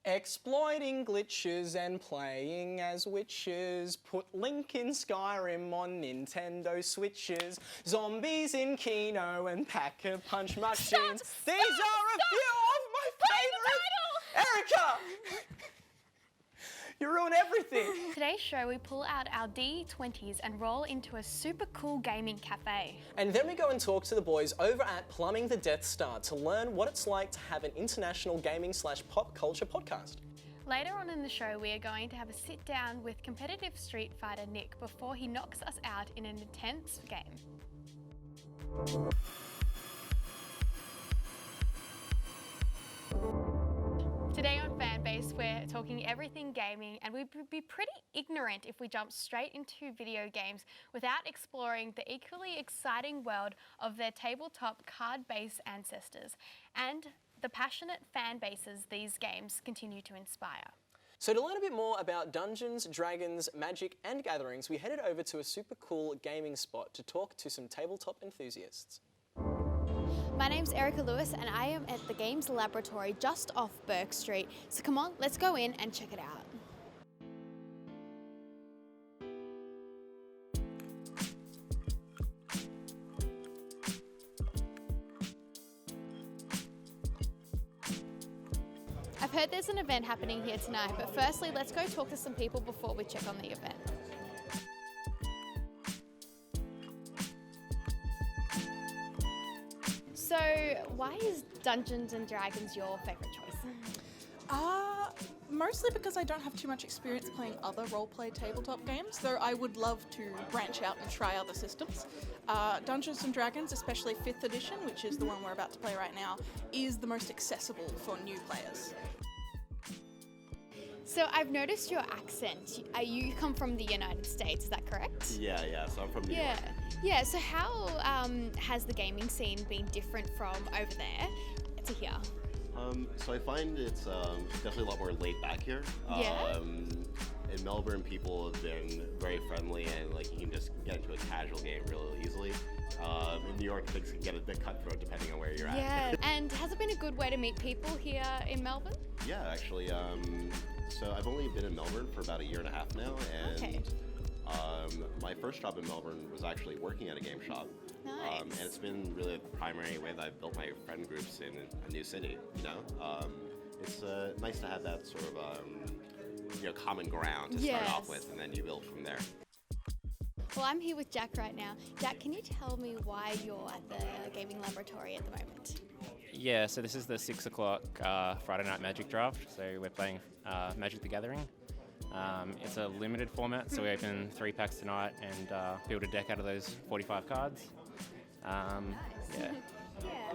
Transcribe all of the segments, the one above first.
Exploiting glitches and playing as witches. Put Link in Skyrim on Nintendo Switches. Zombies in Kino and Pack-a-Punch machines. These are a few of my favourite... Erica! You ruin everything. Today's show, we pull out our D20s and roll into a super cool gaming cafe. And then we go and talk to the boys over at Plumbing the Death Star to learn what it's like to have an international gaming/pop culture podcast. Later on in the show, we are going to have a sit down with competitive Street Fighter Nick before he knocks us out in an intense game. Today on Fanbase, we're talking everything gaming, and we'd be pretty ignorant if we jumped straight into video games without exploring the equally exciting world of their tabletop card-based ancestors and the passionate fan bases these games continue to inspire. So to learn a bit more about Dungeons, Dragons, Magic and Gatherings, we headed over to a super cool gaming spot to talk to some tabletop enthusiasts. My name's Erica Lewis and I am at the Games Laboratory just off Burke Street. So come on, let's go in and check it out. I've heard there's an event happening here tonight, but firstly, let's go talk to some people before we check on the event. So, why is Dungeons and Dragons your favourite choice? Mostly because I don't have too much experience playing other role-play tabletop games, though I would love to branch out and try other systems. Dungeons and Dragons, especially 5th edition, which is the one we're about to play right now, is the most accessible for new players. So I've noticed your accent. You come from the United States, is that correct? Yeah, so I'm from New York. Yeah, so how has the gaming scene been different from over there to here? So I find it's definitely a lot more laid back here. In Melbourne, people have been very friendly and like you can just get into a casual game really easily. In New York, things can get a bit cutthroat depending on where you're at. Yeah, and has it been a good way to meet people here in Melbourne? Yeah, actually. So I've only been in Melbourne for about 1.5 years now, and my first job in Melbourne was actually working at a game shop. Nice. And it's been really the primary way that I've built my friend groups in a new city, you know? It's nice to have that sort of, common ground to start off with, and then you build from there. Well, I'm here with Jack right now. Jack, can you tell me why you're at the gaming laboratory at the moment? Yeah, so this is the 6 o'clock Friday night Magic draft. So we're playing Magic the Gathering. It's a limited format, so we open 3 packs tonight and build a deck out of those 45 cards. Nice.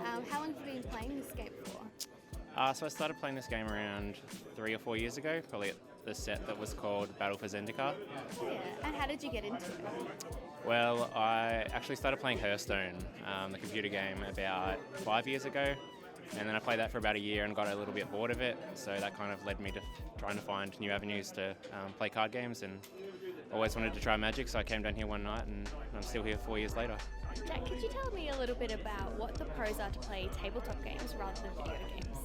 How long have you been playing this game for? So I started playing this game around 3 or 4 years ago, probably at the set that was called Battle for Zendikar. Yeah, and how did you get into it? Well, I actually started playing Hearthstone, the computer game, about 5 years ago. And then I played that for about a year and got a little bit bored of it. So that kind of led me to trying to find new avenues to play card games, and always wanted to try Magic. So I came down here one night and I'm still here 4 years later. Jack, could you tell me a little bit about what the pros are to play tabletop games rather than video games?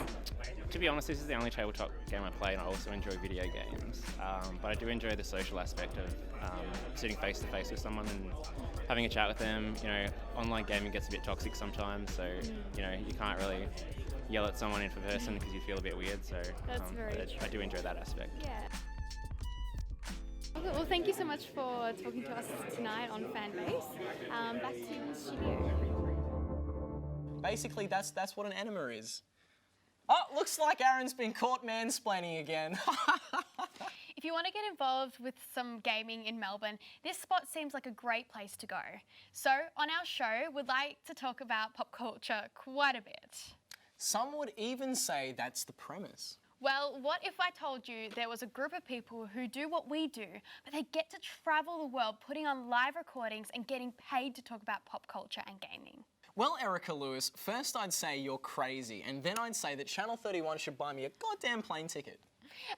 To be honest, this is the only tabletop game I play, and I also enjoy video games. But I do enjoy the social aspect of sitting face to face with someone and having a chat with them. You know, online gaming gets a bit toxic sometimes, so you know you can't really yell at someone in person because you feel a bit weird. So That's very true. I do enjoy that aspect. Yeah. Okay, well, thank you so much for talking to us tonight on Fanbase. Back to the studio. Basically, that's what an enema is. Oh, looks like Aaron's been caught mansplaining again. If you want to get involved with some gaming in Melbourne, this spot seems like a great place to go. So, on our show, we'd like to talk about pop culture quite a bit. Some would even say that's the premise. Well, what if I told you there was a group of people who do what we do, but they get to travel the world putting on live recordings and getting paid to talk about pop culture and gaming? Well, Erica Lewis, first I'd say you're crazy, and then I'd say that Channel 31 should buy me a goddamn plane ticket.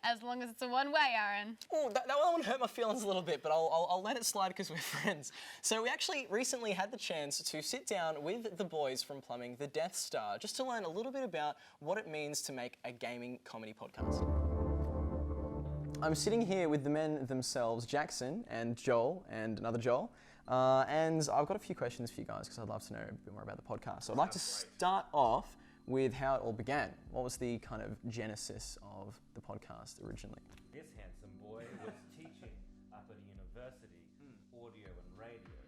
As long as it's a one-way, Aaron. Oh, that one would hurt my feelings a little bit, but I'll let it slide because we're friends. So we actually recently had the chance to sit down with the boys from Plumbing the Death Star, just to learn a little bit about what it means to make a gaming comedy podcast. I'm sitting here with the men themselves, Jackson and Joel and another Joel. And I've got a few questions for you guys because I'd love to know a bit more about the podcast. So I'd like to start off with how it all began. What was the kind of genesis of the podcast originally? This handsome boy was teaching up at a university, audio and radio.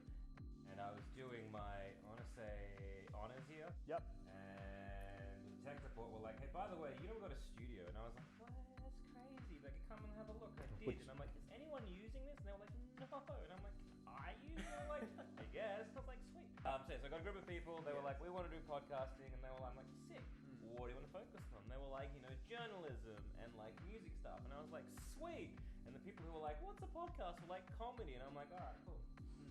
And I was doing my, I want to say, honours here. Yep. And the tech support were like, hey, by the way, you know we've got a studio. And I was like, what? That's crazy. Like, come and have a look. I did. And I'm like, is anyone using this? And they were like, no. And I'm like, I use it? They're like, I guess. I was like, sweet. So I got a group of people. They were like, we want to do podcasting. And they were like, sick. What do you want to focus on? They were like, journalism and like music stuff. And I was like, sweet. And the people who were like, what's a podcast? Were like comedy. And I'm like, all right, cool.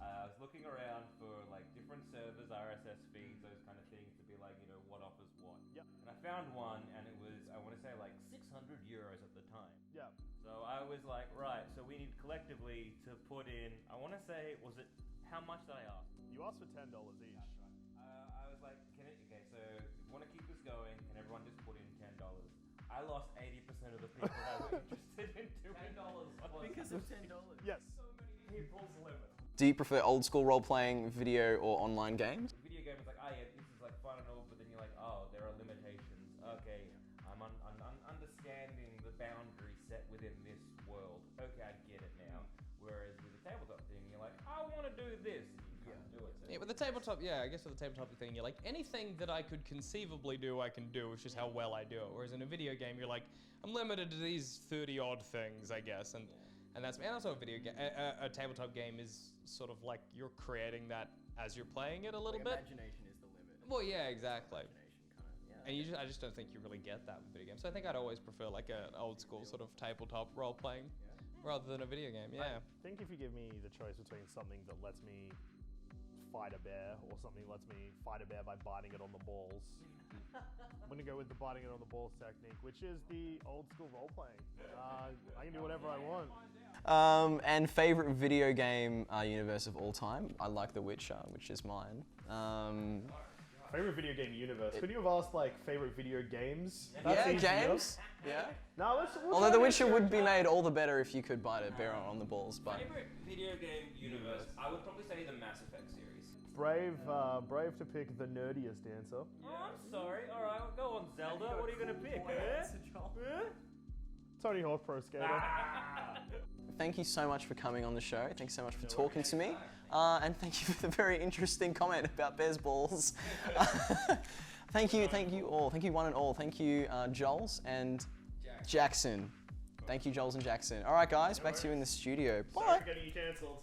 I was looking around for like different servers, RSS feeds, those kind of things to be like, what offers what. Yep. And I found one and it was, I want to say like 600 euros at the time. Yeah. So I was like, right, so we need collectively to put in, I want to say, was it, how much did I ask? You asked for $10 each. I was like, okay, so if you want to keep this going, can everyone just put in $10? I lost 80% of the people that were interested in doing $10. Because of $10. Yes. So many people's limit. Do you prefer old school role-playing, video, or online games? Video game is like, oh yeah, this is like fun and all, but then you're like, oh, there are limitations. Okay, I'm understanding the boundary set within this world. Okay, I get it now. Whereas with the tabletop thing, you're like, I want to do this. You can't do it. So Yeah, with the tabletop, I guess with the tabletop thing, you're like, anything that I could conceivably do, I can do. It's just how well I do it. Whereas in a video game, you're like, I'm limited to these 30-odd things, I guess. And also a tabletop game is sort of like you're creating that as you're playing it a little bit. Imagination is the limit. Well, yeah, exactly. Imagination And I just don't think you really get that with video games. So I think I'd always prefer like an old school sort of tabletop role playing rather than a video game. Yeah. I think if you give me the choice between something that lets me fight a bear or something that lets me fight a bear by biting it on the balls, I'm gonna go with the biting it on the balls technique, which is the old school role playing. I can do whatever I want. And favorite video game universe of all time? I like The Witcher, which is mine. Favorite video game universe? Could you have asked like favorite video games? Yeah, easier. games. Yeah. No, we'll Although try The to Witcher do would it. be made all the better if you could bite a bear on the balls. But favorite video game universe, I would probably say the Mass Effect series. Brave to pick the nerdiest answer. Oh, I'm sorry. All right, we'll go on Zelda. What are you gonna pick? Tony Hawk Pro Skater. thank you so much for coming on the show. Thanks so much for talking to me. And thank you for the very interesting comment about bear's balls. Thank you all. Thank you one and all. Thank you Joels and Jackson. Thank you Joels and Jackson. All right guys, back to you in the studio. Bye. Sorry for getting you cancelled.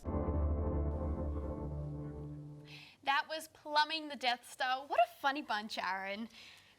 That was Plumbing the Death Star. What a funny bunch, Aaron.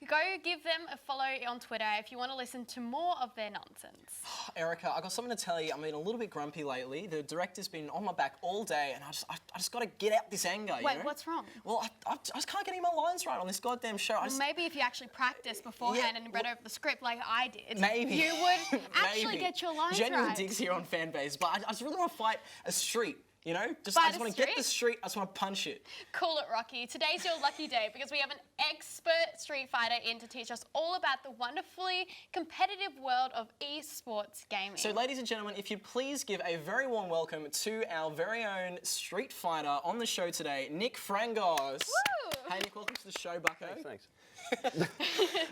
Go give them a follow on Twitter if you want to listen to more of their nonsense. Erica, I got something to tell you. I've been a little bit grumpy lately. The director's been on my back all day, and I just got to get out this anger. Wait, you know? what's wrong? Well, I just can't get any of my lines right on this goddamn show. Well, maybe if you actually practiced beforehand and read over the script like I did, maybe you would actually maybe. get your lines Genuine right. digs here on Fanbase, but I just really want to fight a street. You know, I just want to get the street. I just want to punch it. Cool it, Rocky. Today's your lucky day because we have an expert Street Fighter in to teach us all about the wonderfully competitive world of esports gaming. So, ladies and gentlemen, if you'd please give a very warm welcome to our very own Street Fighter on the show today, Nick Frangos. Woo! Hey, Nick, welcome to the show, bucko. Thanks.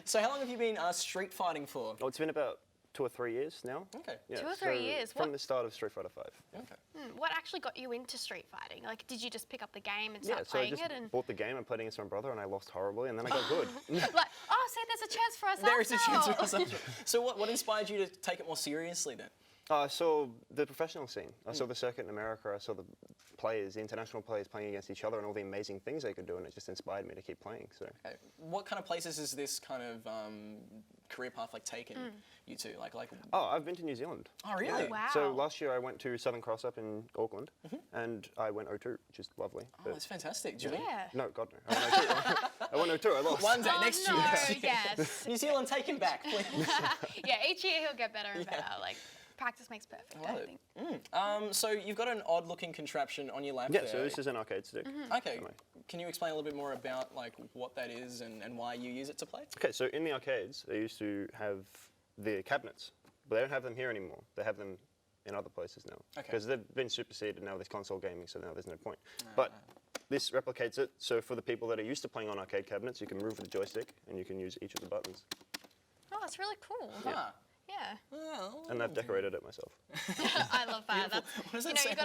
So, how long have you been street fighting for? Oh, it's been about 2 or 3 years now. Okay. Yeah, 2 or 3 years. From the start of Street Fighter 5. Okay. What actually got you into street fighting? Like, did you just pick up the game and Yeah, start so I playing just it? And bought the game and played against my brother and I lost horribly and then I got good. like, oh, see, there's a chance for us. There is a after chance all. for us. So, what inspired you to take it more seriously then? I saw the professional scene. I saw the circuit in America. I saw the players, the international players playing against each other and all the amazing things they could do, and it just inspired me to keep playing. So, Okay. What kind of places is this kind of career path taken you to? Like. oh, I've been to New Zealand. Oh, really? Oh, wow. So last year I went to Southern Cross up in Auckland, and I went 0-2, which is lovely. Oh, that's fantastic. Do you win? Yeah. No, God no. I went 0-2. I lost. One day Oh, next no, year. yes. New Zealand, take him back, please. Yeah, each year he'll get better and better. Like, practice makes perfect, I love think. it. So you've got an odd-looking contraption on your lap Yeah, there. so this is an arcade stick. Okay. Can you explain a little bit more about what that is and why you use it to play? Okay, so in the arcades, they used to have the cabinets But they don't have them here anymore. They have them in other places now. Because they've been superseded now with console gaming, so now there's no point. But this replicates it, so for the people that are used to playing on arcade cabinets, you can move the joystick and you can use each of the buttons. Oh, that's really cool. Huh. Yeah. Well, And I've decorated it myself. I love that. That's, what does you that know, say? you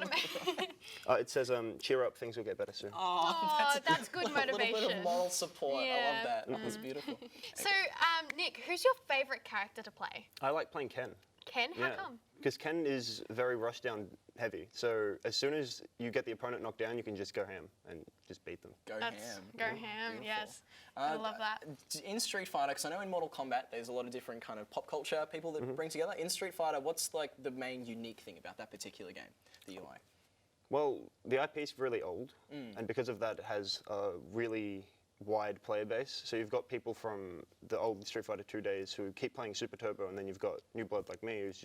got to It says, cheer up, things will get better soon. Oh, that's good a little bit motivation. of moral support. I Yeah. love that. That's beautiful. So, Nick, who's your favourite character to play? I like playing Ken. Ken? How come? Because Ken is very rush down heavy. So as soon as you get the opponent knocked down, you can just go ham and just beat them. Go That's ham. Go ham, Beautiful. yes. I love that. In Street Fighter, because I know in Mortal Kombat there's a lot of different kind of pop culture people that bring together. In Street Fighter, what's like the main unique thing about that particular game that you like? Well, the IP is really old, and because of that, it has a really wide player base. So you've got people from the old Street Fighter 2 days who keep playing Super Turbo, and then you've got new blood like me who've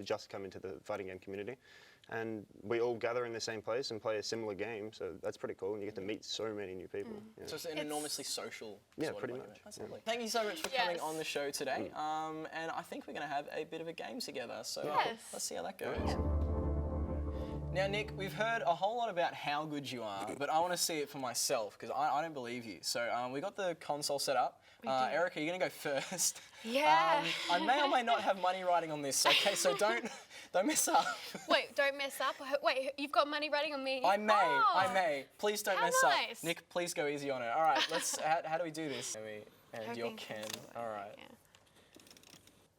just come into the fighting game community. And we all gather in the same place and play a similar game, so that's pretty cool, and you get to meet so many new people. Yeah. So it's an enormously social Yeah, sort of pretty moment. much, That's yeah. lovely. Thank you so much for coming Yes. on the show today. And I think we're going to have a bit of a game together. So Yes. let's see how that goes. Now, Nick, we've heard a whole lot about how good you are, but I want to see it for myself because I don't believe you. So we got the console set up. Erica, you're going to go first. Yeah. I may or may not have money riding on this, okay? So don't mess up. Wait, don't mess up. Wait, you've got money riding on me. I may. Oh. Please don't How mess nice. up. Nick, please go easy on it. All right, let's. How do we do this? And you're Hoping Ken. Ken's All right. Yeah.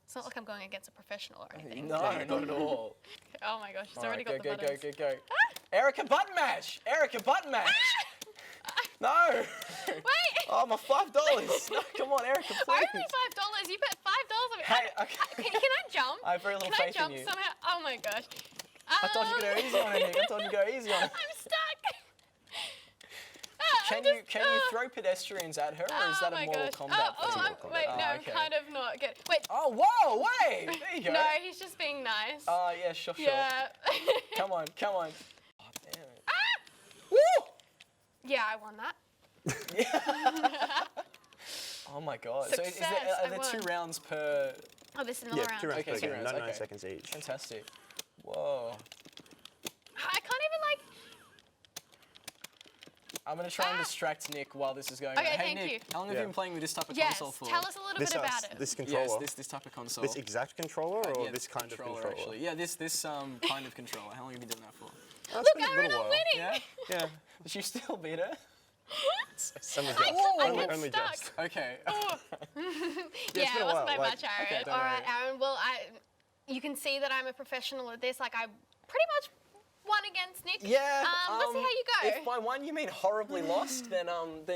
It's not like I'm going against a professional or anything. No, not at all. Oh my gosh, she's All already right, got the buttons. go. Erica, button mash. Erica, button mash. No. Wait! Oh, my $5. No, come on, Erica, please. Only $5. You bet $5 on me. Hey, okay. Can I jump? I have very little Can I faith jump in you. somehow? Oh my gosh. I thought you could go easy on it, Nick. I thought you could go easy on it. I'm stuck. Can you throw pedestrians at her, or is that a Mortal Kombat thing? Wait, no, I'm okay. kind of not good. Wait. Oh, whoa, wait. There you go. No, he's just being nice. Oh, yeah, sure. Yeah. Come on. Oh, damn it. Ah! Woo! Yeah, I won that. Oh my god. So Success, are there I 2 won. rounds per... Oh, this is another round. 2 rounds Okay, per 2 game, rounds, 99 okay. seconds each. Fantastic. Whoa. I can't even like. I'm going to try and distract Nick while this is going Okay, on. Hey, thank Nick, you. how long have you been playing with this type of Yes, console for? tell us a little bit about it. This controller. Yes, this type of console. This exact controller or Yeah, this kind of controller? Actually. Yeah, this kind of controller. How long have you been doing that for? Oh, Look, it's been a Aaron, little I'm while. winning. Yeah? Yeah, But you still beat her? only I just. get Only stuck. just. Okay. Oh. it's Yeah, been it a wasn't while, my like- match, Aaron. Okay, don't All right, worry. Aaron. Well, you can see that I'm a professional at this. Like, I pretty much won against Nick. Yeah. Let's see how you go. If by one you mean horribly lost, then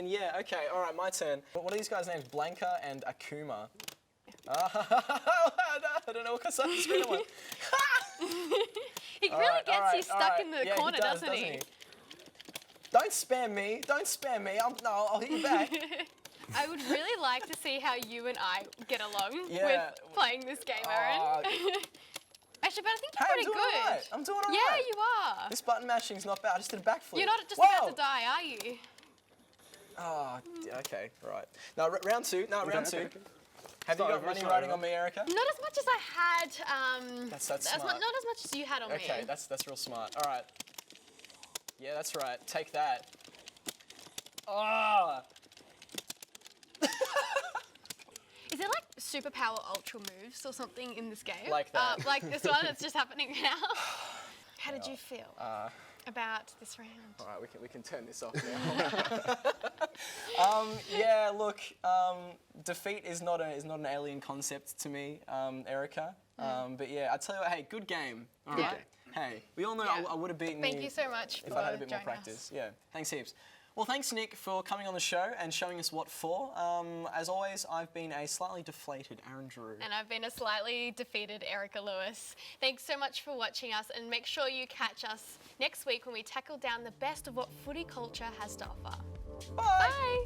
yeah, okay, all right, my turn. What are these guys' names? Blanca and Akuma. I don't know what kind of screen I'm on. He really gets you stuck in the Yeah, corner, he does, doesn't he? Don't spam me. I'll hit you back. I would really like to see how you and I get along Yeah. with playing this game, Aaron. Actually, but I think you're Hey, pretty good. I'm doing all Yeah, right. you are. This button mashing's not bad. I just did a backflip. You're not just Whoa! about to die, are you? Oh, okay, right. Now, round 2. No, round 2. okay. Have you Start got over, money start riding over. on me, Erica? Not as much as I had. That's smart. not as much as you had on me. Okay, that's real smart. All right. Yeah, that's right. Take that. Ah! Is there like superpower ultra moves or something in this game? Like that. Like this one that's just happening now. How did you feel about this round? All right, we can turn this off now. Yeah, look, defeat is not an alien concept to me, Erica. But yeah, I tell you what, hey, good game. All right. Hey, we all know Yeah. I would have beaten Thank you you so much if for I had a bit more joining practice. us. Yeah, thanks heaps. Well, thanks, Nick, for coming on the show and showing us what for. As always, I've been a slightly deflated Aaron Drew. And I've been a slightly defeated Erica Lewis. Thanks so much for watching us, and make sure you catch us next week when we tackle down the best of what footy culture has to offer. Bye. Bye.